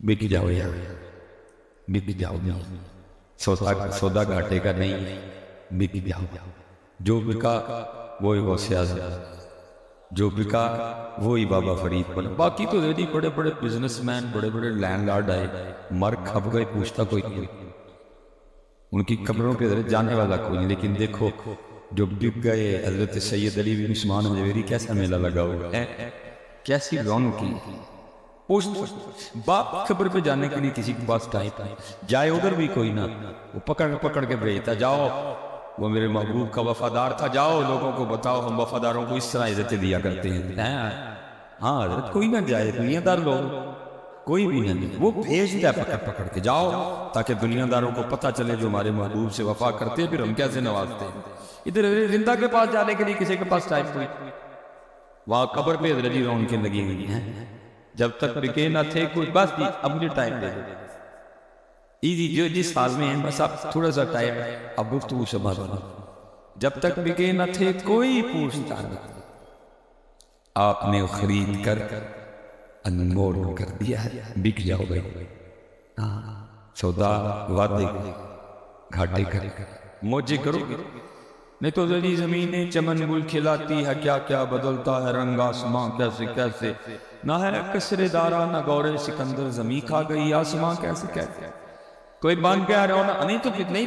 بک جاؤ یار، بک جاؤ، سودا گھاٹے کا نہیں، بک جاؤ۔ جو بکا وہی غوث اعظم، جو بکا وہی بابا فرید بنا۔ باقی تو دیکھیے بڑے بڑے بزنس مین، بڑے بڑے لینڈ لارڈ آئے، مر کھپ گئے، پوچھتا کوئی نہیں، ان کی قبروں پہ جانے والا کوئی نہیں۔ لیکن دیکھو جو بک گئے، حضرت سید علی بن عثمان حجویری، کیسا میلہ لگا ہوا ہے، کیسی رونق کی۔ باپ قبر پہ جانے کے لیے کسی کے پاس ٹائم جائے، ادھر بھی کوئی نہ، وہ پکڑ کے بھیجتا، جاؤ وہ میرے محبوب کا وفادار تھا، جاؤ لوگوں کو بتاؤ ہم وفاداروں کو اس طرح عزت دیا کرتے ہیں۔ ہاں حضرت کوئی نہ جائے، دنیا دار لوگ کوئی بھی نہیں، وہ بھیجتا ہے پکڑ کے، جاؤ تاکہ دنیا داروں کو پتہ چلے جو ہمارے محبوب سے وفا کرتے ہیں، پھر ہم کیسے نوازتے ہیں۔ ادھر زندہ کے پاس جانے کے لیے کسی کے پاس ٹائم کوئی، وہاں قبر پہ حضرت رونقیں لگی ہوئی ہیں، جب تک بکے نہ تھے کوئی، بس جی اب مجھے ٹائم دے دو، ایزی جو جس سال میں ہیں بس اب تھوڑا سا ٹائم، اب گفتگو سنبھالو۔ جب تک بکے نہ تھے کوئی پوچھتا نہیں، آپ نے خرید کر انمول کر دیا ہے، بک جاؤ بھائی، سودا وعدے گھاٹے کر موجے کرو گے، نہیں تو زری زمینیں چمن گل کھلاتی ہے، کیا کیا بدلتا ہے رنگ آسماں کیسے کیسے، نہ ہے کسر دارا نہ گورے سکندر، زمین کھا گئی آسماں کیسے کیسے۔ کوئی بن گیا رونق، نہیں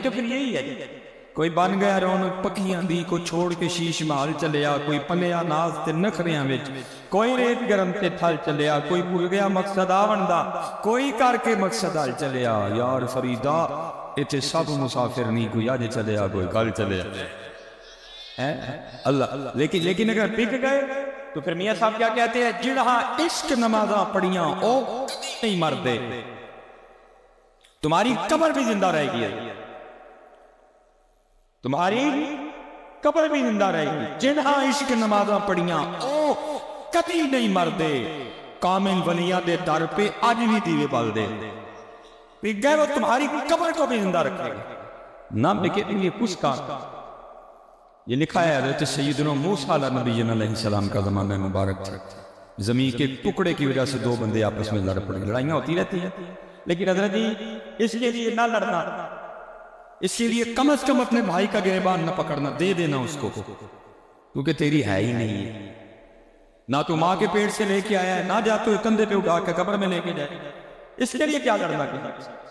تو پھر یہی ہے، کوئی بن گیا رونق پکیاں دی، کوئی چھوڑ کے شیش محل چلیا، کوئی پلیا ناز تے نخریاں وچ، کوئی ریت گرم تے تھل چلیا، کوئی بھول گیا مقصد آون دا، کوئی کر کے مقصد حل چلیا۔ یار فریدا اتنے سب مسافر نہیں، کوئی اج چلیا کوئی کل چلیا اللہ۔ لیکن اگر بک گئے تو پھر میاں صاحب کیا کہتے ہیں، جڑا عشق نمازاں پڑھیاں او نہیں مردے، تمہاری قبر بھی زندہ رہے گی، تمہاری قبر بھی زندہ رہے گی، جنہاں عشق نمازاں پڑھیاں او کبھی نہیں مردے، کامل ولیاں دے در پہ آج بھی دیوے بال دے، بک گئے وہ تمہاری قبر کو بھی زندہ رکھے گا۔ نہ بکے یہ کچھ کا، یہ لکھا ہے حضرت سیدنا موسیٰ علیہ السلام کا زمانہ مبارک تھا، زمین کے ٹکڑے کی وجہ سے دو بندے آپس میں لڑ پڑے، لڑائیاں ہوتی رہتی ہیں، لیکن حضرت جی اس کے لیے نہ لڑنا، اس کے لیے کم از کم اپنے بھائی کا گریبان نہ پکڑنا، دے دینا اس کو، کیونکہ تیری ہے ہی نہیں ہے، نہ تو ماں کے پیٹ سے لے کے آیا ہے، نہ جا تو کندھے پہ اٹھا کے قبر میں لے کے جائے، اس کے لیے کیا لڑنا،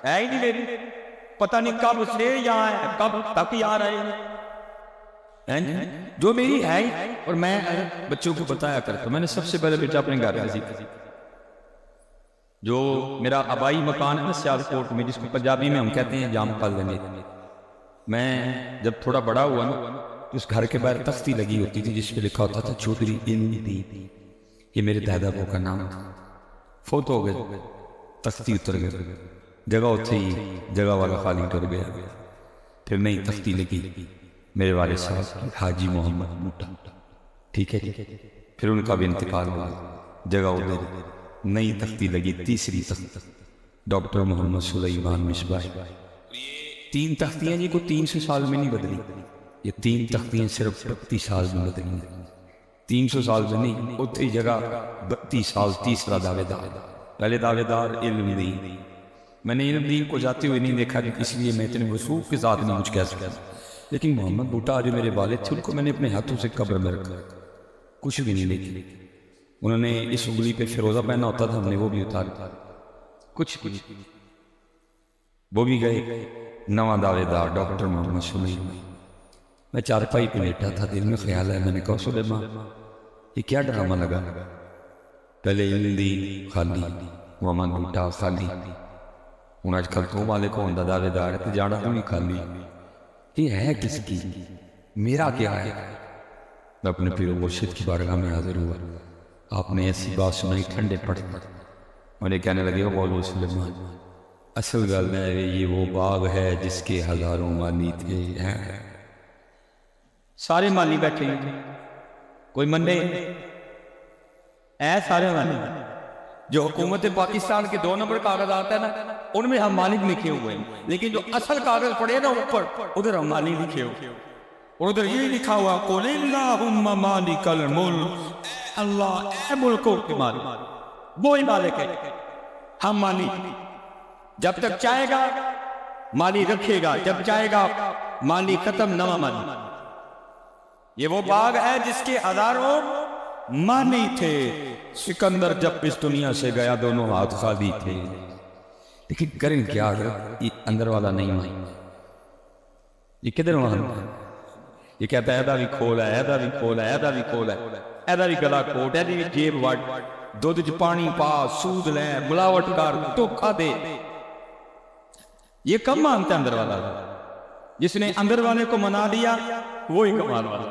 ہے ہی نہیں میری، پتہ نہیں کب سے یہاں ہے، کب تک یہاں رہے ہیں، جو میری ہے ہی۔ اور میں بچوں کو بتایا کرتا، میں نے سب سے پہلے بیٹا اپنے گھر میں سیکھا، جو میرا آبائی مکان ہے نا سیالکوٹ میں، جس کو پنجابی میں ہم کہتے ہیں جام پالنے، میں جب تھوڑا بڑا ہوا نا، اس گھر کے باہر تختی لگی ہوتی تھی جس پہ لکھا ہوتا تھا چودھری علم، یہ میرے دادا باؤ کا نام تھا، فوت ہو گئے، تختی اتر گئے، جگہ اتھے ہی جگہ والا خالی اتر گیا، پھر نئی تختی لگی میرے والد صاحب حاجی محمد بوٹا، ٹھیک ہے، پھر ان کا بھی انتقال ہوا، جگہ ادھر نئی تختی لگی، تیسری تختی ڈاکٹر محمد سلیمان مصباح، تین تختیاں جی کو 300 سال میں نہیں بدلی، یہ تین تختیاں صرف 32 سال میں بدلی، 300 سال میں نہیں، اتنی جگہ 32 سال، تیسرا دعوے دار، پہلے دعوے دار علم دین، میں نے علم دین کو جاتے ہوئے نہیں دیکھا، اس لیے میں اتنے وثوق کے ساتھ نہیں مجھ کہہ سکتا، لیکن محمد بوٹا جو میرے والد تھے ان کو میں نے اپنے ہاتھوں سے قبر میں رکھا، کچھ بھی نہیں لیکن انہوں نے اس انگلی پہ فیروزہ پہنا ہوتا تھا، ہم نے وہ بھی اتارا، کچھ وہ بھی گئے، نواں دعوے دار ڈاکٹر محمد سلیمان۔ میں چارپائی پہ لیٹا تھا، دل میں خیال ہے، میں نے کہا سلیمان یہ کیا ڈرامہ لگا، پہلے علم دین خالی، محمد بوٹا خالی، ہوں آج کل تو والے کو ہوندہ دعوے دار ہے، جاڑا تو نہیں خالی، یہ ہے کس کی، میرا کیا ہے؟ میں اپنے پیر و مرشد کی بارگاہ میں حاضر ہوا، آپ نے ایسی بات سنائی ٹھنڈے پڑ، مجھے کہنے لگے مولوی سلیمان اصل گل ہے یہ وہ باغ ہے جس کے ہزاروں مالی تھے، سارے مالی بیٹھے ہیں، کوئی منڈے اے سارے مالی، جو حکومت پاکستان کے 2 نمبر کاغذات ہیں نا ان میں ہم مالک لکھے ہوئے ہیں، لیکن جو اصل کاغذ پڑے نا اوپر ادھر ہم مالک لکھے ہوئے، اور ادھر یہ لکھا ہوا قُلِ اللَّهُمَّ مَالِكَ الْمُلْكِ، اے اللہ اے ملکوں کے مالک، وہی مالک ہے، ہم مالی، جب تک چاہے گا مالی رکھے گا، جب چاہے گا مالی ختم، نہ مالی۔ یہ وہ باغ ہے جس کے ہزاروں مانی تھے، سکندر جب اس دنیا سے گیا دونوں ہاتھ خالی تھے، لیکن کریں کیا یہ اندر والا نہیں مانی، یہ کدھر مانتا ہے؟ یہ کہتا ہے ایدا بھی کھول ہے، ایدا بھی کھول ہے، ایدا بھی کھول ہے، ایدا بھی گلا کوٹ، ایدا بھی جیب وٹ، دودھ چ پانی پا، سود لے، ملاوٹ کر، دھوکا دے۔ یہ کم مانتا ہے اندر والا؟ جس نے اندر والے کو منا دیا وہی کمال والا۔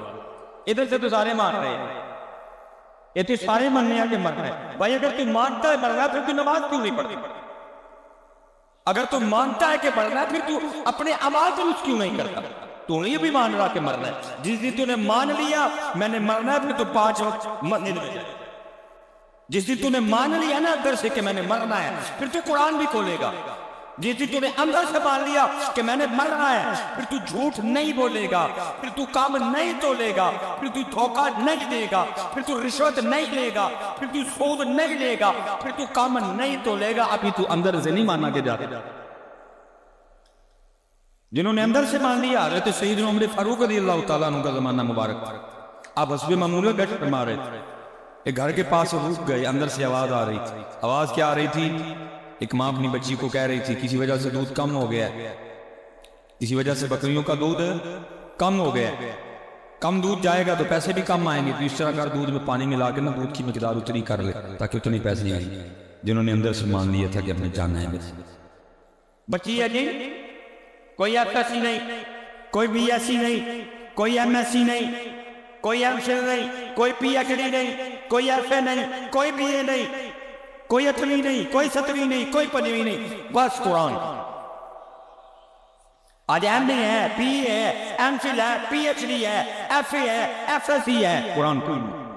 ادھر سے تو سارے مان رہے ہیں، یہ تو سارے ماننے آگے مر رہے ہیں۔ بھائی اگر تو مانتا ہے مرنا پھر تو نماز کیوں نہیں پڑھتی؟ اگر تو مانتا ہے کہ مرنا پھر تو اپنے اعمال درست کیوں نہیں کرتا؟ تو یہ بھی مان رہا کہ مرنا ہے۔ جس دن تو نے مان لیا میں نے مرنا ہے، پھر تو 5 وقت مسجد میں جائے۔ جس دن تو نے مان لیا نا اندر سے کہ میں نے مرنا ہے، پھر تو قرآن بھی کھولے گا۔ جس دن تو نے اندر سے مان لیا کہ میں نے مرنا ہے، پھر تو جھوٹ نہیں بولے گا، پھر تو کام نہیں تولے گا، پھر تو دھوکہ نہیں دے گا، پھر تو رشوت نہیں لے گا، پھر تو سود نہیں لے گا، پھر تو کام نہیں تولے گا۔ ابھی تو اندر سے نہیں مانا کے جاتے۔ جنہوں نے اندر سے مان لیا، حضرت سیدنا عمر فاروق رضی اللہ تعالیٰ عنہ کا زمانہ مبارک، آپ حسب معمول گشت فرما رہے تھے، ایک گھر کے پاس رک گئے، اندر سے آواز آ رہی تھی۔ آواز کیا آ رہی تھی؟ ایک ماں اپنی بچی کو کہہ رہی تھی کسی وجہ سے دودھ کم ہو گیا ہے، کسی وجہ سے بکریوں کا دودھ کم ہو گیا ہے، کم دودھ جائے گا تو پیسے بھی کم آئیں گے، تو اس طرح کر دودھ میں پانی ملا کے نا دودھ کی مقدار اتنی کر لے تاکہ اتنی پیسے آئیں۔ جنہوں نے اندر سے مان لیا تھا کہ اپنے جانا ہے بچی ہے جی، کوئی ایف ایس سی نہیں، کوئی بی ایس سی نہیں، کوئی ایم ایس سی نہیں، کوئی ایم فل نہیں، کوئی پی ایچ ڈی نہیں، کوئی ایف اے نہیں، کوئی بی اے نہیں، کوئی 8ویں نہیں، کوئی 7ویں نہیں، کوئی 5ویں نہیں، بس قرآن۔ آج ایم اے ہے، پی اے ہے، ایم فل ہے، پی ایچ ڈی ہے، ایف اے ہے، ایف ایس سی ہے، قرآن کوئی نہیں۔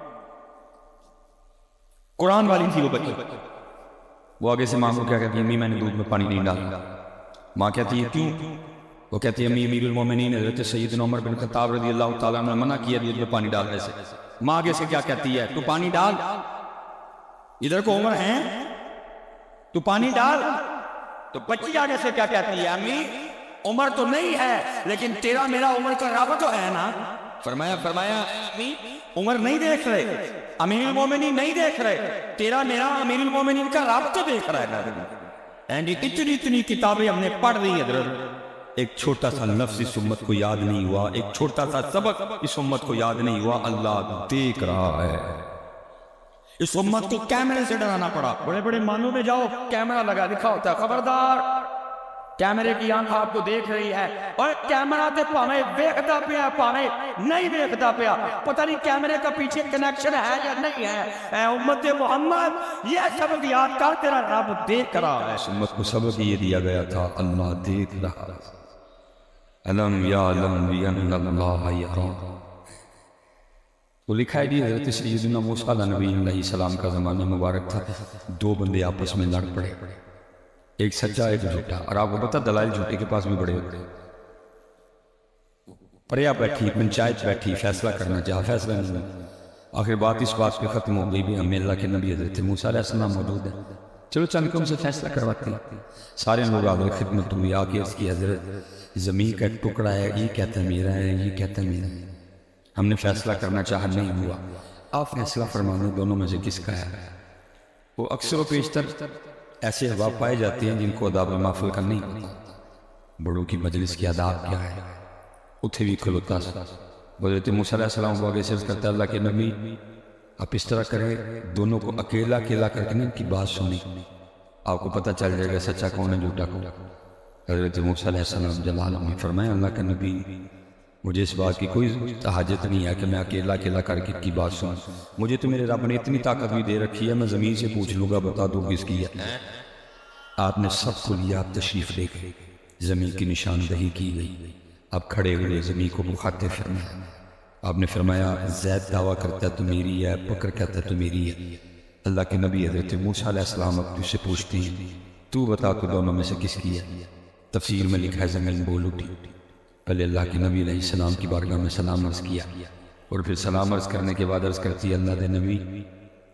قرآن والی تھی وہ بچی، وہ آگے سے ماں کو کیا کہتی ہے؟ امی میں نے دودھ میں پانی نہیں ڈالا۔ ماں کہتی ہے کیوں؟ وہ کہتی ہے امی امیر المومنین حضرت سیدنا عمر بن خطاب رضی اللہ تعالیٰ نے منع کیا دودھ میں پانی ڈالنے سے۔ ماں آگے سے کیا کہتی ہے؟ تو پانی ڈال، ادھر کو عمر ہے، تو پانی ڈال۔ تو بچی آگے سے کیا کہتی ہے؟ امی عمر تو نہیں ہے لیکن تیرا میرا عمر کا رابط تو ہے نا۔ فرمایا امی عمر نہیں دیکھ رہے، امیر المومنین نہیں دیکھ رہے، تیرا میرا امیر المومنین کا رابط تو دیکھ رہا ہے نا۔ اتنی کتابیں ہم نے پڑھ لی حضرت، ایک چھوٹا سا لفظ اس امت کو یاد نہیں ہوا، ایک چھوٹا سا سبق اس امت کو یاد نہیں ہوا۔ اللہ دیکھ رہا ہے۔ اس امت کو کیمرے سے ڈرانا پڑا۔ بڑے بڑے مانوں میں جاؤ، کیمرہ لگا لکھا ہوتا ہے خبردار، کیمرے کی آنکھ آپ کو دیکھ رہی ہے، اور کیمرہ تے پاویں ویکھدا پیا پاویں نہیں ویکھدا پیا، پتہ نہیں کیمرے کا پیچھے کنیکشن ہے یا نہیں ہے۔ اے امت محمد، یہ سبق یاد کر، تیرا رب دیکھ رہا ہے۔ اس امت کو سبق یہ دیا گیا تھا، اللہ دیکھ رہا ہے۔ علم یعلم بأن اللہ یرا۔ وہ لکھا ہے جی حضرت سیدنا موسیٰ علیہ السلام کا زمانہ مبارک تھا، دو بندے آپس میں لڑ پڑے، ایک سچا ایک جھوٹا، اور آپ کو پتہ دلائل جھوٹے کے پاس بھی بڑے ہوتے ہیں۔ پریا بیٹھی، پنچایت بیٹھی، فیصلہ کرنا چاہا، فیصلہ نہیں۔ آخر بات اس بات پہ ختم ہو گئی بھی ہمیں اللہ کے نبی حضرت موسیٰ علیہ السلام موجود ہیں، چلو چند کم سے فیصلہ کرواتے ہیں۔ سارے لوگ آگے خدمت ہوئی، آگے اس کی حضرت زمین کا ایک ٹکڑا ہے، یہ کہتا ہے میرا ہے، یہ کہتا ہے میرا ہے، ہم نے فیصلہ کرنا چاہا نہیں ہوا، آپ فیصلہ فرمانا دونوں میں سے کس کا ہے۔ وہ اکثر و بیشتر ایسے احباب پائے جاتے ہیں جن کو آداب محفل کا نہیں پتا، بڑوں کی مجلس کی آداب کیا ہے، اتھے بھی کھلوتا سا۔ حضرت موسیٰ علیہ السلام کو آگے سے عرض کرتا ہے اللہ کے نبی آپ اس طرح کریں، دونوں کو اکیلا کر کے ان کی بات سنیں، آپ کو پتہ چل جائے گا سچا کون ہے جھوٹا کون۔ حضرت موسیٰ علیہ السلام جلال میں فرمایا اللہ کا نبی مجھے اس بات کی کوئی حاجت نہیں ہے کہ میں اکیلا کر کے کی بات سنوں، مجھے تو میرے رب نے اتنی طاقت بھی دے رکھی ہے، میں زمین سے پوچھ لوں گا بتا دوں کس کی ہے۔ آپ نے سب کو لیا، آپ تشریف لے گئے، زمین کی نشاندہی کی گئی، آپ کھڑے ہوئے زمین کو مخاطب فرمایا، آپ نے فرمایا زید دعویٰ کرتا ہے تو میری ہے، بکر کہتا ہے تو میری ہے۔ اللہ کے نبی حضرت موسیٰ علیہ السلام اب تجھ سے پوچھتے ہیں تو بتا تو دونوں میں سے کس کی ہے؟ تفسیر میں لکھا ہے زمین بول اٹھی۔ پہلے اللہ کے نبی علیہ السلام کی بارگاہ میں سلام عرض کیا، اور پھر سلام عرض کرنے کے بعد عرض کرتی ہے اللہ دے نبی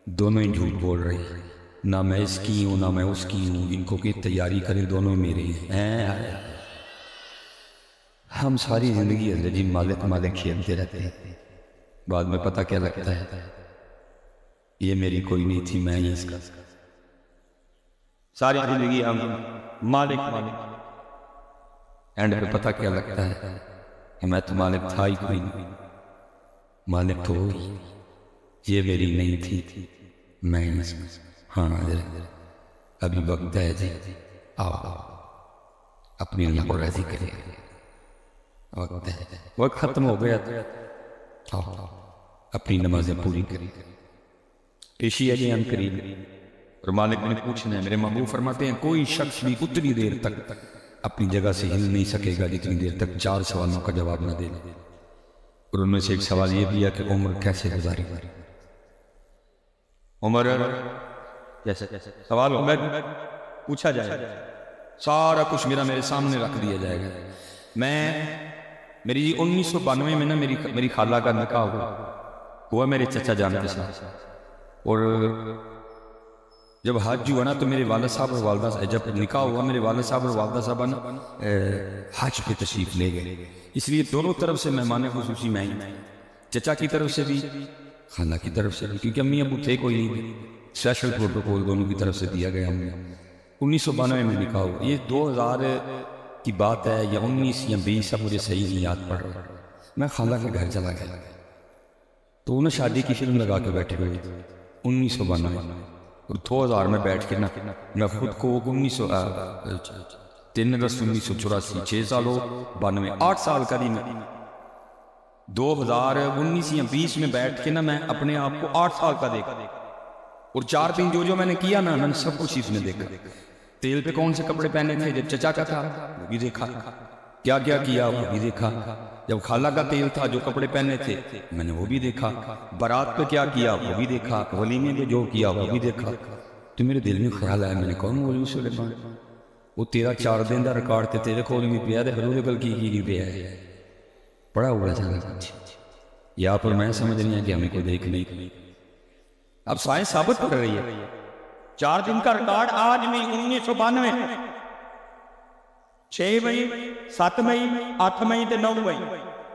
دونوں ہی جھوٹ بول رہے ہیں، نہ میں اس کی ہوں نہ میں اس کی ہوں، ان کو کہ تیاری کرے دونوں میرے ہیں۔ ہم ساری زندگی حضرت جی مالک مالک کھیلتے رہتے ہیں، بعد میں پتہ کیا لگتا ہے یہ میری کوئی نہیں تھی، میں ہی اس کا۔ ساری زندگی ہم مالک مالک، اینڈ پہ پتہ کیا لگتا ہے کہ میں تو مالک تھا ہی کوئی نہیں، مالک تو وہی، یہ میری نہیں تھی، میں ہی اس کا۔ ہاں ابھی وقت ہے جی، آؤ اپنی اللہ کو راضی کرے، وقت ہے، وقت ختم ہو گیا، آؤ اپنی نمازیں پوری کریں۔ پیشی ہے جی ان قریب، اور مالک نے پوچھنا ہے، میرے محبوب فرماتے ہیں کوئی شخص بھی اتنی دیر تک اپنی جگہ سے ہل نہیں سکے گا جتنی دیر تک 4 سوالوں کا جواب نہ دے۔ اور ان میں سے ایک سوال یہ بھی ہے کہ عمر کیسے گزاری؟ عمر جیسے سوال عمر پوچھا جائے گا، سارا کچھ میرے سامنے رکھ دیا جائے گا۔ میری 1992 میں نا میری خالہ کا نکاح ہوا میرے چچا جان کے ساتھ، اور جب حج ہوا نا تو میرے والد صاحب اور والدہ صاحب، جب نکاح ہوا میرے والد صاحب اور والدہ صاحب نا حج پہ تشریف لے گئے، اس لیے دونوں طرف سے مہمان خصوصی میں ہی، چچا کی طرف سے بھی خالہ کی طرف سے بھی، کیونکہ امی ابو تھے کوئی نہیں، اسپیشل پروٹوکول دونوں کی طرف سے دیا گیا ہمیں۔ 1992 میں نکاح ہوا، یہ 2000 کی بات ہے یا 19 یا 20، اب مجھے صحیح نہیں یاد پڑ رہا۔ میں خالہ کے گھر چلا گیا تو انہیں شادی کی فلم لگا کے بیٹھے ہوئے 1992، اور 2000 میں بیٹھ کے نا میں خود کو 3/10/1984، 6 سال ہو 92، 8 سال کا دی میں 2019 یا 20 میں بیٹھ کے نا میں اپنے آپ کو 8 سال کا دیکھا، اور 4 دن جو میں نے کیا نا میں نے سب کچھ اس نے دیکھا۔ تیل پہ کون سے کپڑے پہنے تھے جب چچا کا تھا وہ بھی دیکھا، کیا کیا کیا وہ بھی دیکھا، جب خالہ کا تیل تھا جو کپڑے پہنے تھے میں نے وہ بھی دیکھا، بارات پہ کیا کیا وہ بھی دیکھا، ولیمے پہ جو کیا وہ بھی دیکھا۔ تو میرے دل میں خیال آیا، میں نے کہا مولوی سلیمان وہ تیرا 4 دن دا ریکارڈ تے تیرے کول بھی پیا تے حضور کل کی پیا ہے، پڑا ہوا جانا یا پر میں سمجھ نہیں ہے کہ ہمیں کوئی دیکھ نہیں۔ اب سائنس ثابت کر رہی ہے 4 دن کا ریکارڈ آج میں 1992، 6 مئی 7 مئی 8 مئی تے 9 مئی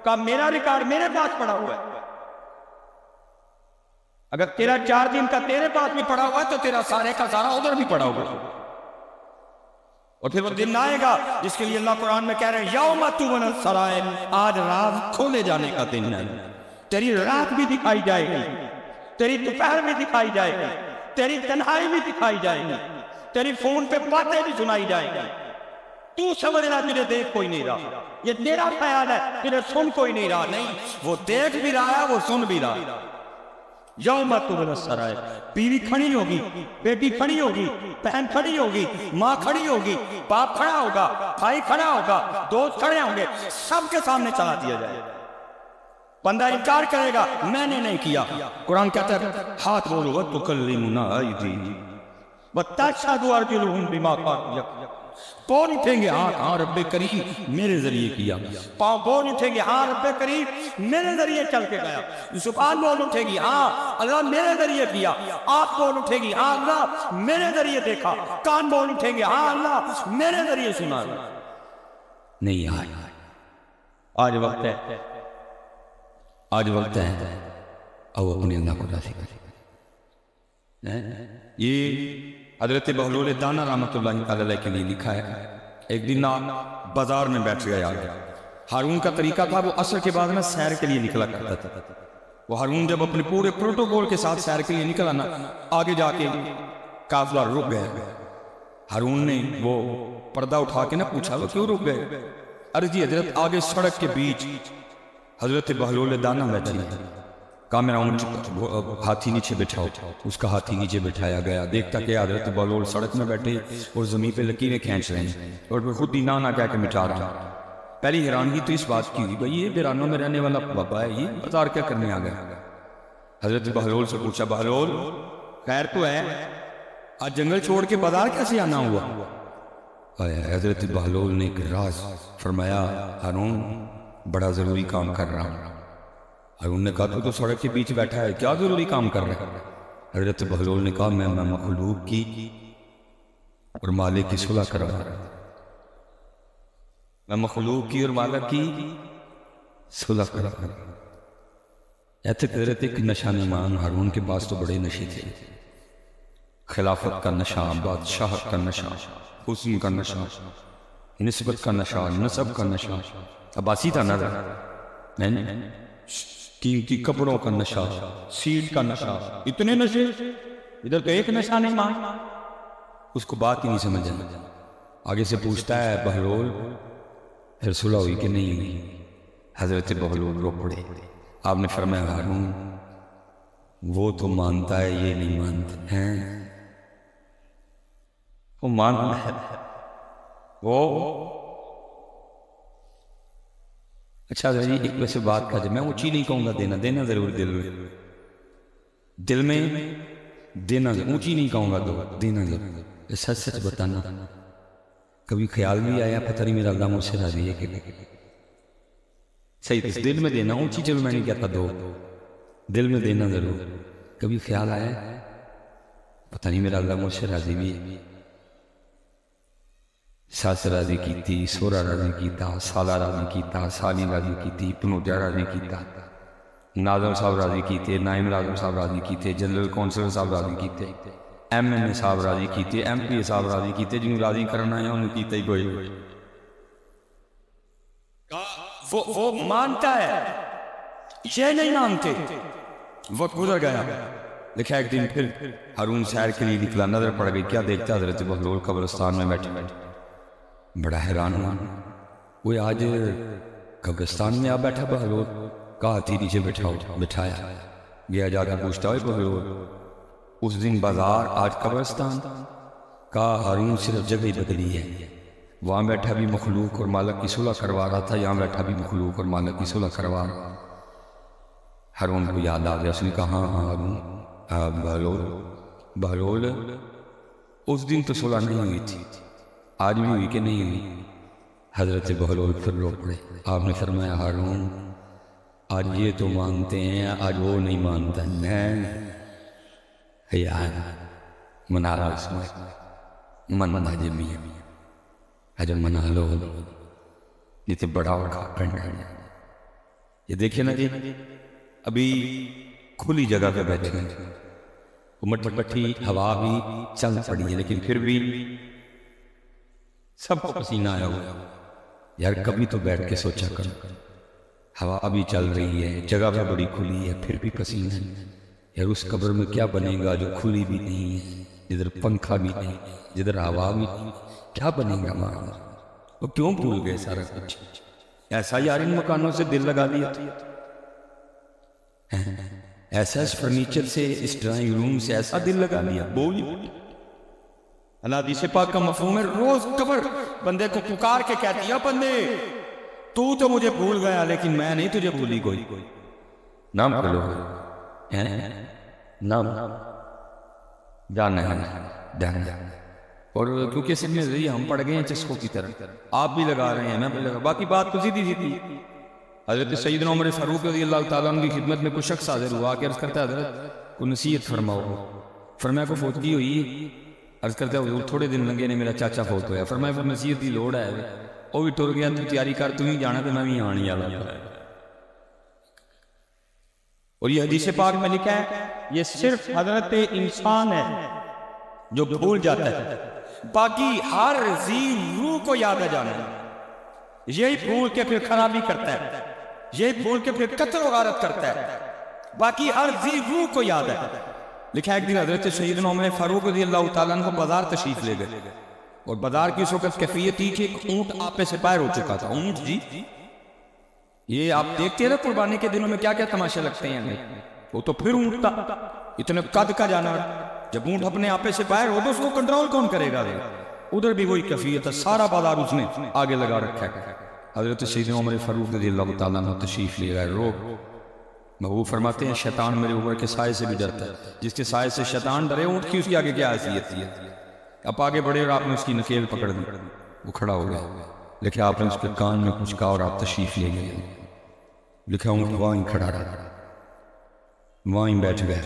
کا میرا ریکارڈ میرے پاس پڑا ہوا ہے۔ اگر تیرا 4 دن کا تیرے پاس بھی پڑا ہوا ہے تو تیرا سارے کا سارا ادھر بھی پڑا ہوا ہے، اور پھر وہ دن آئے گا جس کے لیے اللہ قرآن میں کہہ رہے ہیں یوم تبلی السرائر، آج راز کھولے جانے کا دن ہے، تیری رات بھی دکھائی جائے گی، تیری دوپہر بھی دکھائی جائے گی، تیری تنہائی بھی دکھائی جائے گی، تیری فون پہ باتیں بھی سنائی جائیں گی، تو سمجھ رہا تجھے دیکھ کوئی نہیں رہا، یہ تیرا خیال ہے تجھے سن کوئی نہیں رہا، نہیں وہ دیکھ بھی رہا ہے وہ سن بھی رہا ہے۔ یوم تبلی السرائر، بیوی کھڑی ہوگی، بیٹی کھڑی ہوگی، بہن کھڑی ہوگی، ماں کھڑی ہوگی، باپ کھڑا ہوگا، بھائی کھڑا ہوگا، دوست کھڑے ہوں گے، سب کے سامنے چلا دیا جائے گا۔ بندہ انکار کرے گا میں نے نہیں کیا، قرآن کہتا ہے ہاتھ بولو وَتُكَلِّمُنَا أَيْدِيهِمْ وَتَشْهَدُ أَرْجُلُهُمْ بِمَا كَانُوا يَكْسِبُونَ، بول اٹھیں گے ہاں رب کریم میرے ذریعے کیا، پاؤں بول اٹھیں گے ہاں رب کریم میرے ذریعے چل کے گیا، زبان بول اٹھے گی ہاں اللہ میرے ذریعے کیا، آنکھ بول اٹھے گی ہاں اللہ میرے ذریعے دیکھا، کان بول اٹھیں گے ہاں اللہ میرے ذریعے سنا۔ نہیں آج وقت ہے، آج وقت ہے او اپنے اللہ کو راضی کرے۔ یہ حضرت بہلول دانا رحمۃ اللہ علیہ کے لیے لکھا ہے، ایک دن بازار میں بیٹھ گیا، ہارون کا طریقہ تھا وہ عصر کے بعد میں سیر کے لیے نکلا کرتا تھا، وہ ہارون جب اپنے پورے پروٹوکول کے ساتھ سیر کے لیے نکلا نا آگے جا کے قافلہ رک گیا، ہارون نے وہ پردہ اٹھا کے نا پوچھا وہ کیوں رک گئے، عرضی حضرت آگے سڑک کے بیچ حضرت بہلول دانا بیٹھی ہے، کہا میرا ہاتھی نیچے بٹھاؤ، اس کا ہاتھی نیچے بٹھایا گیا، دیکھتا کہ حضرت بہلول سڑک میں بیٹھے اور زمین پہ لکیریں کھینچ رہے ہیں اور خود ہی نانا کہہ کے مٹا رہا۔ پہلی حیرانگی تو اس بات کی ہوئی بھائی یہ بیرانوں میں رہنے والا بابا ہے، یہ بازار کیا کرنے آ گیا۔ حضرت بہلول سے پوچھا بہلول خیر تو ہے، آج جنگل چھوڑ کے بازار کیسے آنا ہوا؟ حضرت بہلول نے ایک راز فرمایا، ہارون بڑا ضروری کام کر رہا ہوں۔ ہارون نے کہا تو سڑک کے بیچ بیٹھا ہے، کیا ضروری کام کر رہا ہے؟ حضرت بہلول نے کہا میں مخلوق کی اور مالک کی صلح کروا رہا تھا، میں مخلوق کی اور مالک کی صلح کروا رہا تھا۔ ایسے حضرت ایک نشہ نمان ہارون کے پاس تو بڑے نشے تھے، خلافت کا نشہ، بادشاہت کا نشہ، حسن کا نشہ، نسبت کا نشہ، نسب کا نشہ، عباسی تھا نا، قیمتی کپڑوں کا نشہ، سیٹ کا نشہ، اتنے نشے، ادھر تو ایک نشہ نہیں مان۔ اس کو بات ہی نہیں سمجھ آئی۔ آگے سے پوچھتا ہے بہلول پھر صلح ہوئی کہ نہیں ہوئی؟ حضرت بہلول رو پڑے۔ آپ نے فرمایا ہارون وہ تو مانتا ہے یہ نہیں مانتا ہے، وہ مانتا ہے وہ۔ اچھا جی ایک ویسے بات کا جب میں اونچی نہیں کہوں گا، دینا دینا ضرور دل میں دینا، اونچی نہیں کہوں گا تو دینا ضرور، سچ سچ بتانا۔ کبھی خیال بھی آیا پتہ نہیں میرا اللہ مجھ سے راضی ہے کہ صحیح اس دل میں دینا، اونچی چلو میں نہیں کہتا دو، دل میں دینا ضرور۔ کبھی خیال آیا پتہ نہیں میرا اللہ مجھ سے راضی بھی ہے، ساس راضی کیتی، سورا راضی کیتا، سالہ راضی کیتا، سالی راضی کیتی، پنوتیا راضی کیتا، ناظم صاحب راضی کیتے، نائم ناظم صاحب راضی کیتے، جنرل کونسلر صاحب راضی کیتے، ایم این اے صاحب راضی کیتے، ایم پی اے صاحب راضی کیتے، جنہوں راضی کرنا ہے انہوں کیتا ہی کوئی۔ وہ مانتا ہے، یہ نہیں مانتے۔ وقت گزر گیا، لکھا ایک دن پھر ہارون سیر کے لیے نکلا، نظر پڑ گئی، کیا دیکھتا حضرت بہلول قبرستان میں بیٹھے بڑا حیران ہوا۔ وہ آج قبرستان میں آ بیٹھا بہلول، کہا تھی نیچے بٹھایا، گیا جا کر پوچھتا ہوئے بہلول اس دن بازار آج قبرستان؟ کہا ہارون صرف جگہ ہی بدلی ہے، وہاں بیٹھا بھی مخلوق اور مالک کی صلح کروا رہا تھا، یہاں بیٹھا بھی مخلوق اور مالک کی صلح کروا رہا۔ ہارون کو یاد آ گیا، اس نے کہا ہاں ہارون بہلول اس دن تو صلح نہیں ہوئی تھی، آج بھی ہوئی کہ نہیں ہوئی؟ حضرت بہلول پھر رو پڑے۔ آپ نے فرمایا ہارون آج یہ تو مانتے ہیں، آج وہ نہیں مانتا ہے یار، منا رہا اس میں منا جمی حجر منا لو، یہ تو بڑا پڑھنا ہے۔ یہ دیکھیں نا جی، ابھی کھلی جگہ پہ بیٹھے ہیں، مٹی مٹی ہوا بھی چل پڑی ہے، لیکن پھر بھی سب کو پسینہ آیا ہوا۔ یار کبھی تو بیٹھ کے سوچا کرو، ہوا ابھی چل رہی ہے، جگہ بھی بڑی کھلی ہے، پھر بھی پسینہ ہے۔ یار اس قبر میں کیا بنے گا جو کھلی بھی نہیں ہے، جدھر پنکھا بھی نہیں، جدھر ہوا بھی نہیں، کیا بنے گا وہاں؟ وہ کیوں بھول گئے سارا کچھ؟ ایسا یار ان مکانوں سے دل لگا لیا، ایسا اس فرنیچر سے، اس ڈرائنگ روم سے ایسا دل لگا لیا، بولی حدیث پاک کا مفہوم ہے روز قبر بندے کو پکار کے کہتی ہے بندے تو مجھے بھول گیا لیکن میں نہیں تجھے بھولی کوئی۔ نام کر لو، نام جانا ہے، اور کیونکہ اس میں ہم پڑ گئے ہیں چسکوں کی طرح، آپ بھی لگا رہے ہیں میں بھی لگا، باقی بات تو سیدھی سی تھی۔ حضرت سیدنا عمر فاروق رضی اللہ تعالیٰ عنہ کی خدمت میں کوئی شخص حاضر ہوا کہ عرض کرتا ہے حضرت کو نصیحت فرماؤ۔ فرمایا کو فوتگی ہوئی، عرض کرتا ہے حضور تھوڑے دن لگے نے میرا چاچا فوت ہویا۔ فرمایا پھر نصیحت کی لوڑ ہے، وہ بھی ٹر گیا، تو تیاری کر، تو ہی جانا تو میں بھی آنی والا۔ اور یہ حدیث پاک میں لکھا ہے یہ صرف حضرت انسان ہے جو بھول جاتا ہے، باقی ہر ذی روح کو یاد ہے جانا، یہی بھول کے پھر خرابی کرتا ہے، یہی بھول کے پھر قتل و غارت کرتا ہے، باقی ہر ذی روح کو یاد ہے۔ لکھا ہے ایک دن حضرت سیدنا عمر فاروق رضی اللہ تعالیٰ عنہ بازار تشریف لے گئے، اور بازار کی اس وقت کیفیت تھی کہ ایک اونٹ آپے سے پائر ہو چکا تھا۔ اونٹ جی یہ آپ دیکھتے ہیں نا قربانی کے دنوں میں کیا کیا تماشے لگتے ہیں، وہ تو پھر اونٹ تھا، اتنے قد کا جانور، جب اونٹ اپنے آپے سے پائر ہو تو اس کو کنٹرول کون کرے گا؟ ادھر بھی وہی کیفیت ہے، سارا بازار اس نے آگے لگا رکھا ہے۔ حضرت سیدنا عمر فاروق رضی اللہ تعالیٰ عنہ تشریف لے گئے، روک محبوب فرماتے ہیں شیطان میرے اوپر کے سائے سے بھی ڈرتا ہے، جس کے سائے سے شیطان ڈرے اونٹ کی اس کی آگے کیا حیثیت ہے؟ اب آگے بڑھے اور آپ نے اس کی نکیل پکڑ دی، وہ کھڑا ہو گیا، لیکن آپ نے اس کے کان میں کچھ کہا اور آپ تشریف لے گئے۔ لکھا اونٹ وہاں ہی کھڑا رہا، وہاں ہی بیٹھ گئے،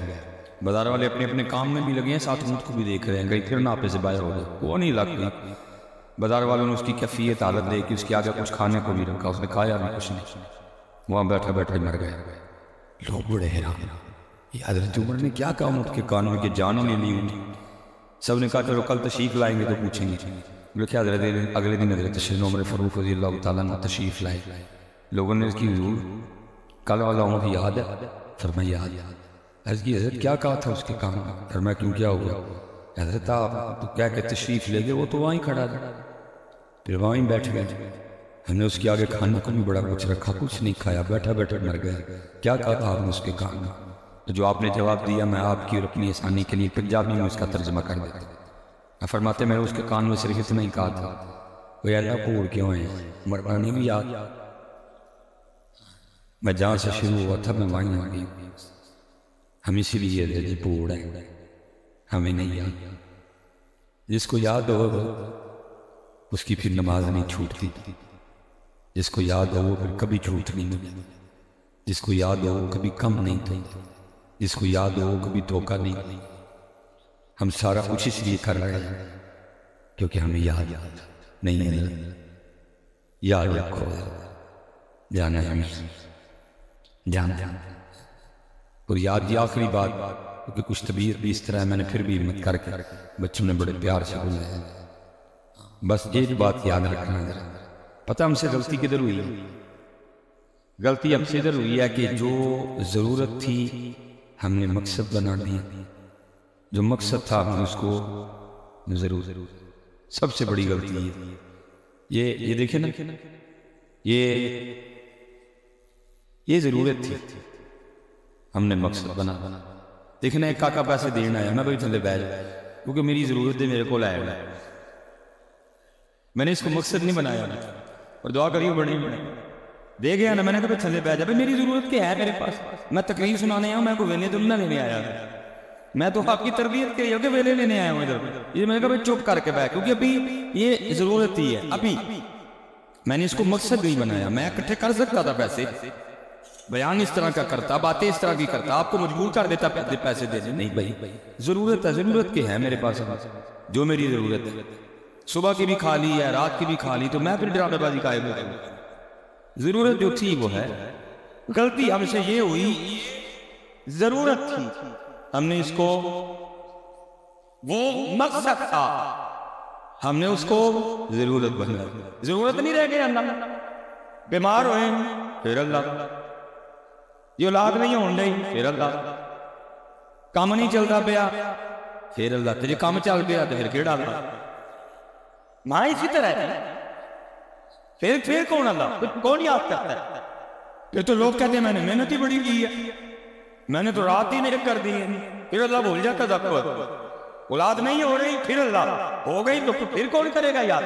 بازار والے اپنے اپنے کام میں بھی لگے ہیں، ساتھ اونٹ کو بھی دیکھ رہے ہیں، کہیں پھر ناپے سے باہر ہو گئے، وہ نہیں لگ گئی۔ بازار والوں نے اس کی کیفیت حالت دیکھی، اس کے آگے کچھ کھانے کو بھی رکھا، اس نے کھایا بھی کچھ نہیں، وہاں بیٹھا بیٹھا مر گئے۔ لوگ بڑے حیران، یہ حضرت عمر نے کیا کہا اونٹ کے کان میں کہ جان ہی نہیں لی؟ سب نے کہا چلو کل تشریف لائیں گے تو پوچھیں گے۔ دیکھیں اگلے دن حضرت سیدنا عمر فاروق رضی اللہ تعالیٰ عنہ تشریف لائے۔ لوگوں نے اس کی حضور کل والا عمر یاد ہے؟ فرمایا یاد۔ عرض کی حضرت کیا کہا تھا اس کے کان میں؟ فرمایا کیوں کیا ہو گیا؟ حضرت آپ تو کیا کہ تشریف لے گئے، وہ تو وہیں کھڑا تھا، پھر وہیں بیٹھ گئے، ہم نے اس کے آگے کھانے کو بھی بڑا کچھ رکھا، کچھ نہیں کھایا، بیٹھا بیٹھا مر گیا۔ کیا کہا تھا آپ نے اس کے کان میں؟ تو جو آپ نے جواب دیا میں آپ کی اور اپنی آسانی کے لیے پنجابی میں اس کا ترجمہ کر دیتا ہوں۔ فرماتے میں نے اس کے کان میں صرف اتنا ہی کہا تھا، وہ اللہ پھوڑ کیوں ہیں، مربانی بھی یاد، میں جہاں سے شروع ہوا تھا میں وہیں آ گئی، ہم اسی لیے جی پھوڑ ہے، ہمیں نہیں یاد۔ جس کو یاد ہو اس کی پھر نماز نہیں چھوٹتی، جس کو یاد ہو وہ پھر کبھی جھوٹ نہیں ملتی، جس کو یاد ہو وہ کبھی کم نہیں تھا، جس کو یاد ہو وہ کبھی دھوکہ نہیں۔ ہم سارا کچھ اس لیے کر رہے ہیں کیونکہ ہمیں یاد نہیں ہے۔ یاد رکھو، جانا ہے ہمیں، جانا۔ اور یاد یہ آخری بات، کیونکہ کچھ طبیعت بھی اس طرح ہے، میں نے پھر بھی ہمت کر کے بچوں نے بڑے پیار سے بلایا، بس ایک بات یاد رکھنا ذرا، پتہ ہم سے غلطی کدھر ہوئی ہے؟ غلطی ہم سے ادھر ہوئی ہے کہ جو ضرورت تھی ہم نے مقصد بنا دیا، جو مقصد تھا ہم نے اس کو ضرور، سب سے بڑی غلطی ہے یہ دیکھیں نا، یہ ضرورت تھی ہم نے مقصد بنا۔ دیکھنا ایک کاکا پیسے دینا ہے، میں بھائی تھلے بیٹھ جا کیونکہ میری ضرورت ہے، میرے کو لائے گا، میں نے اس کو مقصد نہیں بنایا اور دعا کریے بڑی دے گیا نا، میں نے کہا تھلے بیٹھ جا، میری ضرورت کیا ہے میرے پاس، میں تقریر سنانے آیا ہوں، میں کو ویلے تو نہ لینے آیا، میں تو آپ کی تربیت کے لیے کہ ویلے لینے آیا ہوں ادھر، یہ میں نے کہا چپ کر کے بیٹھ، کیونکہ ابھی یہ ضرورت ہی ہے، ابھی میں نے اس کو مقصد نہیں بنایا۔ میں اکٹھے کر سکتا تھا پیسے، بیان اس طرح کا کرتا، باتیں اس طرح کی کرتا، آپ کو مجبور کر دیتا پیسے دینے، نہیں بھائی ضرورت ہے، ضرورت کے ہے میرے پاس جو میری ضرورت ہے، صبح کی بھی کھا لی ہے، رات کی بھی کھا لی، تو میں پھر ڈرامے بازی کا ضرورت جو تھی وہ ہے۔ غلطی ہم سے یہ ہوئی، ضرورت تھی ہم نے اس کو، وہ مقصد تھا ہم نے اس کو ضرورت بنا، ضرورت نہیں رہ گئی، اللہ بیمار ہوئے پھر اللہ، یہ اولاد نہیں ہون ڈئی پھر اللہ، کام نہیں چلتا پیا پھر اللہ، تیرے کام چل پیا تو پھر کیڑا اللہ، ماں اسی طرح ہے، پھر کون اللہ، کون یاد کرتا ہے؟ یہ تو لوگ کہتے ہیں میں نے محنت ہی بڑی کی ہے، میں نے تو رات ہی نہیں کر دی ہے، پھر اللہ بھول جاتا تھا، اولاد نہیں ہو رہی پھر اللہ، ہو گئی تو پھر کون کرے گا یاد؟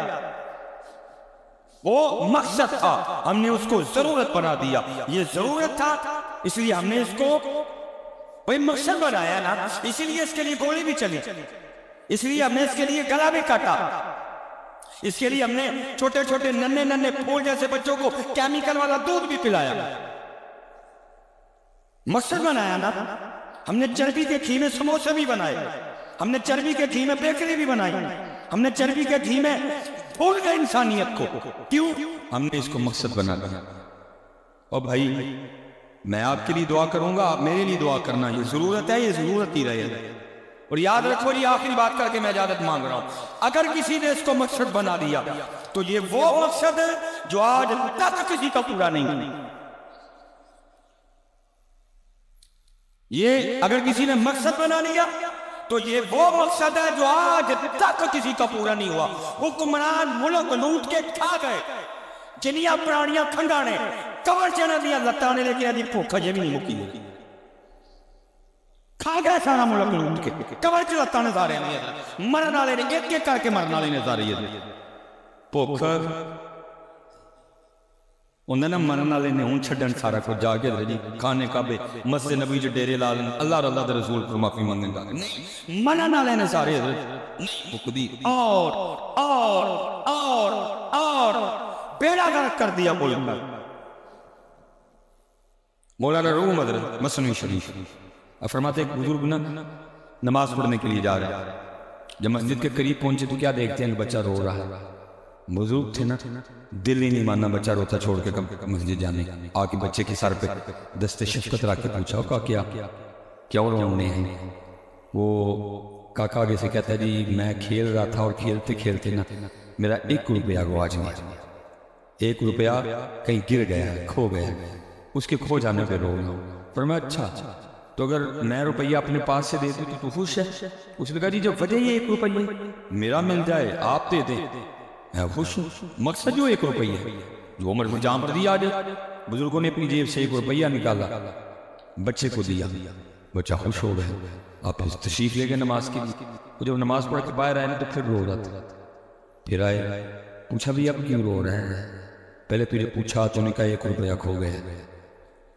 وہ مقصد تھا ہم نے اس کو ضرورت بنا دیا، یہ ضرورت تھا اس لیے ہم نے اس کو وہی مقصد بنایا نا، اسی لیے اس کے لیے گولی بھی چلی، اس لیے ہم نے اس کے لیے گلا بھی کاٹا، اس کے لیے ہم نے چھوٹے چھوٹے ننھے پھول جیسے بچوں کو کیمیکل والا دودھ بھی پلایا، مقصد بنایا نا۔ ہم نے چربی کے گھی میں سموسے بھی بنائے، ہم نے چربی کے گھی میں بیکری بھی بنائی، ہم نے چربی کے گھی میں بھول گئے انسانیت کو، کیوں؟ ہم نے اس کو مقصد بنا لیا۔ اور بھائی میں آپ کے لیے دعا کروں گا، آپ میرے لیے دعا کرنا، یہ ضرورت ہے، یہ ضرورت ہی رہے، اور یاد رکھو یہ آخری بات کر کے میں اجازت مانگ رہا ہوں، اگر کسی نے اس کو مقصد بنا دیا تو یہ وہ مقصد ہے جو آج تک کسی کا پورا نہیں ہوا، یہ اگر کسی نے مقصد بنا لیا تو یہ وہ مقصد ہے جو آج تک کسی کا پورا نہیں ہوا۔ حکمران ملک لوٹ کے کھا گئے، جنیاں پرانیاں کھنگانے کور چنا دیا لتانے، لیکن ادھی بھوکا جے بھی نہیں مکی، کھا گئے سارا ملک لوٹ کے، کور چ لتانے سارے مرن والے نے ایک ایک کر کے مرن والے نے سارے بھوک انہیں مرن والے نے ہوں چھڈن سارا کو جا کے جی کھانے کعبے مسجد نبی جو ڈیرے لا لیں، اللہ اللہ دے رسول کو معافی مانگیں گا، نہیں مرن والے نے سارے بھوک دی، اور بیڑا غرق کر دیا ملک۔ مولانا روم حضرت مثنوی شریف اب فرماتے ایک بزرگ نا نماز پڑھنے کے لیے جا رہا ہے، جب مسجد کے قریب پہنچے تو کیا دیکھتے ہیں کہ بچہ رو رہا ہے. بزرگ تھے نا، دل ہی نہیں ماننا بچہ روتا چھوڑ کے مسجد جانے. آ کے بچے کے سر پہ دست شفقت رکھ کے پوچھا کہ کیا رونے ہیں؟ وہ کاکا آگے سے کہتا ہے جی میں کھیل رہا تھا اور کھیلتے کھیلتے نا میرا 1 روپیہ گواچ گیا. 1 روپیہ کہیں گر گیا ہے، کھو گیا ہے، اس کے کھو جانے پہ رو رہا ہوں. فرمایا اچھا تو اگر میں روپیہ اپنے پاس سے دے دوں تو خوش ہے؟ اس نے کہا جی جب وجہ یہ 1 روپیہ میرا مل جائے آپ دے دیں میں خوش ہوں. مقصد جو 1 روپیہ ہے جو عمر میں جام پر دیا جائے. بزرگوں نے اپنی جیب سے 1 روپیہ نکالا، بچے کو دیا، بچہ خوش ہو گیا. آپ پھر تشریف لے گئے نماز کے لیے. وہ جب نماز پڑھ کے باہر آئے نا تو پھر رو رہا تھا. پھر آئے پوچھا بھی اب کیوں رو رہے ہیں؟ پہلے تجھے پوچھا تو نے کہا 1 روپیہ کھو گیا.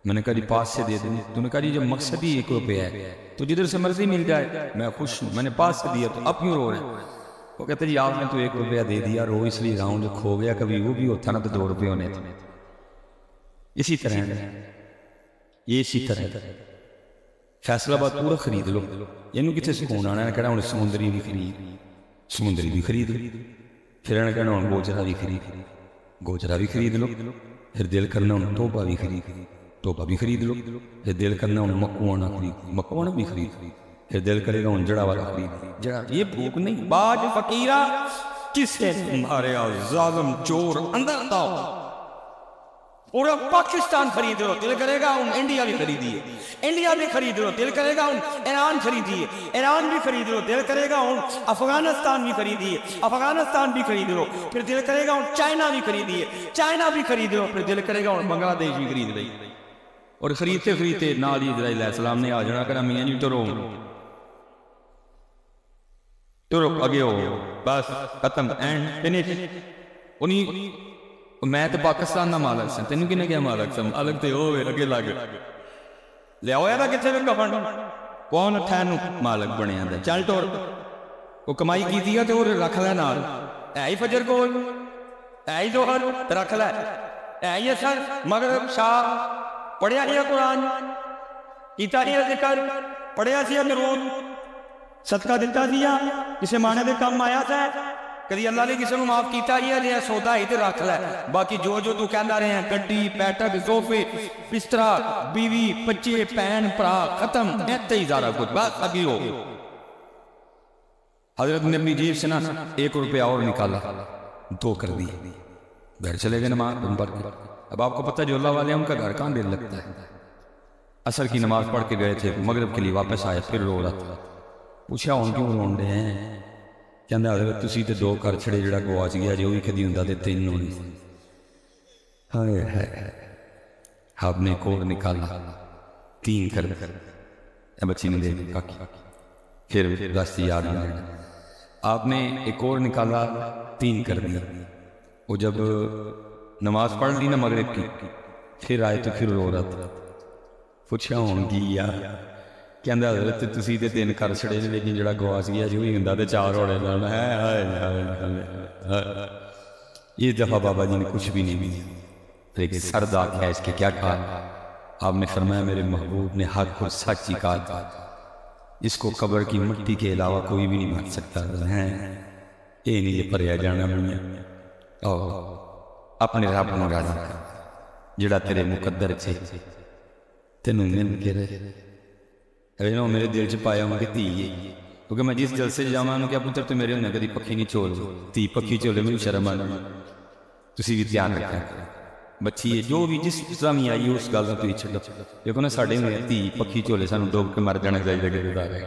میں نے کہا جی پاس سے دے دوں. تو نے کہا جی جب مقصد ہی 1 روپیہ ہے تو جدھر سے مرضی مل جائے میں خوش ہوں، میں نے پاس سے دیا تو اب کیوں رو رہے ہیں؟ وہ کہتے جی آپ نے تو 1 روپیہ دے دیا، رو اس لیے رہا ہوں جو کھو گیا کبھی وہ بھی ہوتا نا تو 2 روپے ہونے تھے. اسی طرح یہ اسی طرح فیصلہ باد پورا خرید لو، یہ کتنے سکون آنا ہے. کہنا ہوں سمندری بھی خرید لو، پھر انہیں کہنا ہوں گوجرا بھی خرید لو، پھر دل کرنا ہوں توبہ بھی خرید لو، پھر دل کرنا ہوں مکوانا بھی خرید، پھر دل کرے گا ہوں جڑا والا خرید. جڑا یہ بھوک نہیں باج فقیرہ کس سے تمہارے ظالم چور اندر آؤ. پورا پاکستان خرید لو، دل کرے گا ہوں انڈیا بھی خریدیے، انڈیا بھی خرید لو، دل کرے گا ہوں ایران خریدیے، ایران بھی خرید لو، دل کرے گا ہوں افغانستان بھی خریدیے، افغانستان بھی خرید لو، پھر دل کرے گا ہوں چائنا بھی خریدیے، چائنا بھی خرید لو، پھر دل کرے گا ہوں بنگلہ دیش بھی خرید لیں. اور خریدتے خریدتے نال ہی اسرائیل علیہ السلام نے آ جانا. کرا میاں جی ٹرو اگے ہو بس ختم اینڈ فنش. انہیں میں تو پاکستان کا مالک سا، تینوں کنے کیا مالک سا؟ مالک تے ہوئے اگے لگ لیا ہوا تھا کتنے میں کفن کون ٹھہنوں مالک بنے آتا. چل ٹور وہ کمائی کی دیا تو رکھ لے نال، ہے ہی فجر کو ہے ہی ظہر رکھ لے، ہے ہی اثر مغرب شاہ پڑھیا ہی قرآن کیتا ہی ذکر پڑھیا سی درود صدقہ دیتا دیا کسے مانے دے کام آیا تھا. کدی اللہ نے کسی کو معاف کیتا ہی ہے سودا ہی تے رکھ لے. باقی جو تو کہندا رہے ہیں گڈی بیٹھک صوفے بسترا بیوی بچے بہن بھرا ختم ایتے ہی سارا کچھ بس ابھی ہو. حضرت نے اپنی جیب سے نا 1 روپیہ اور نکالا، 2 کر دی، گھر چلے گئے نماز پڑھ کے. اب آپ کو پتہ جو اللہ والے ہیں ان کا گھر کہاں دل لگتا ہے. عصر کی نماز پڑھ کے گئے تھے، مغرب کے لیے واپس آئے، پھر رو رہا تھا. پوچھا ہوں کیوں رون رہے ہیں؟ کہندا حضرت تسی تے 2 کر چھڑے جڑا گواچ گیا جو بھی کدی ہوندا تے 3 ہونی. ہائے ہائے آپ نے ایک اور نکالا 3 کر بچی نے دے دی کاکی. پھر راستے یاد نہیں. آپ نے ایک اور نکالا 3 کر دیا. وہ جب نماز پڑھ لی نا مغرب کی پھر آئے تو پھر رو رہا تھا. پوچھا ہوں گی یا کہندا حضرت تسی تے 3 کر چھڑے لیکن جڑا گواچ گیا جو بھی ہوندا تے 4 ہونے لگنا ہے. یہ دفعہ بابا جی نے کچھ بھی نہیں ملی، لیکن سرد آنکھ ہے اس کے کیا کہا. آپ نے فرمایا میرے محبوب نے حق کو سچ ہی کہا تھا، اس کو قبر کی مٹی کے علاوہ کوئی بھی نہیں مار سکتا ہے. یہ نہیں یہ پریا جانا میاں اپنے رب کو راضی کر جڑا تیرے مقدر سے تینوں مل کے رہے. میرے دل چ پایا ہوں کہ دھی ہے، کیونکہ میں جس جلسے جاواں کہ پتر تو میرے ہونے کدی پکھی نہیں چول دھی پکھی چولے مجھے شرم آ گئی. تسی بھی دھیان رکھا بچی ہے جو بھی جس طرح بھی آئی اس گل تو چھڈو. دیکھو نا ساڈے ہوئے دھی پکھی چولے سانوں ڈوب کے مر جانا چاہیے.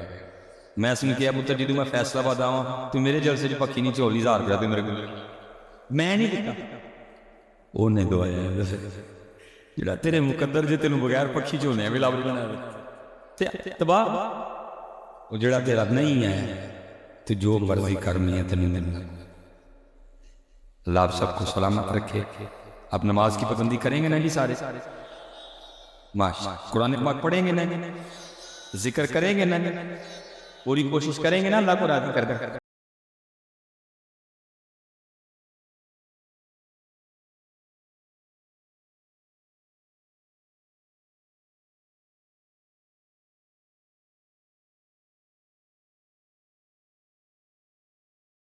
میں اس نے کہا پتر جدوں میں فیصلہ باد آواں تو میرے جلسے چ پکھی نہیں چولی 1000 روپیہ تو میرے کو میں نہیں دیتا. انہیں دعایا جڑا تیرے مقدر جے تینوں بغیر پکھی چولے بھی لب بنا تباہ. وہ جڑا تیرا نہیں ہے تو جو مرضی کرنی ہے تینوں ملنا. اللہ آپ سب کو سلامت رکھے. آپ نماز کی پابندی کریں گے نا جی سارے قرآن پاک پڑھیں گے نا، ذکر کریں گے نا، پوری کوشش کریں گے نا اللہ کو راضی کر